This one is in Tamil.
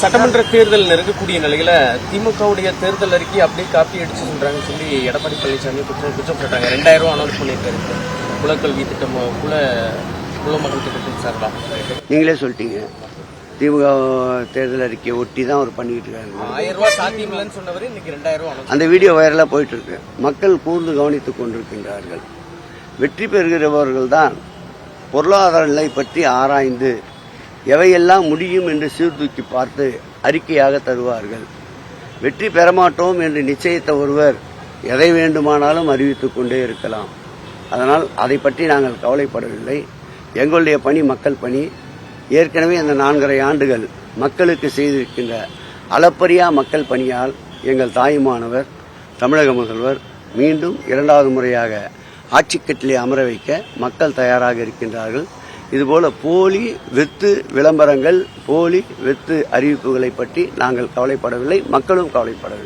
சட்டமன்ற தேர்தல் நெருங்கக்கூடிய நிலையில திமுகவுடைய தேர்தல் அறிக்கை அப்படியே காப்பி அடிச்சு சொல்றாங்கன்னு சொல்லி எடப்பாடி பழனிசாமி குற்றம் சொல்றாங்க. 2000 ரூபாய் அனௌன்ஸ் பண்ணியிருக்காரு குலக்கல்வி திட்டம் குல மக்கள் திட்டத்தின் சார்பா. நீங்களே சொல்லிட்டீங்க, திமுக தேர்தல் அறிக்கையை ஒட்டி தான் அவர் பண்ணிக்கிட்டு இருக்காரு. 1000 ரூபாய் சாத்தியமில்லைன்னு சொன்னவர் இன்னைக்கு 2000 ரூபாய் அந்த வீடியோ வைரலா போயிட்டு இருக்கு. மக்கள் கூர்ந்து கவனித்துக் கொண்டிருக்கின்றார்கள். வெற்றி பெறுகிறவர்கள் தான் பொருளாதார நிலை பற்றி ஆராய்ந்து எவையெல்லாம் முடியும் என்று சீர்தூக்கி பார்த்து அறிக்கையாக தருவார்கள். வெற்றி பெறமாட்டோம் என்று நிச்சயித்த ஒருவர் எதை வேண்டுமானாலும் அறிவித்துக் கொண்டே இருக்கலாம். அதனால் அதை பற்றி நாங்கள் கவலைப்படவில்லை. எங்களுடைய பணி மக்கள் பணி. ஏற்கனவே இந்த 4.5 ஆண்டுகள் மக்களுக்கு செய்திருக்கின்ற அளப்பரியா மக்கள் பணியால் எங்கள் தாயுமானவர் தமிழக முதல்வர் மீண்டும் 2வது முறையாக ஆட்சிக்கட்டிலே அமர வைக்க மக்கள் தயாராக இருக்கின்றார்கள். இதுபோல போலி வெத்து விளம்பரங்கள், போலி வெத்து அறிவிப்புகளை பற்றி நாங்கள் கவலைப்படவில்லை, மக்களும் கவலைப்படவில்லை.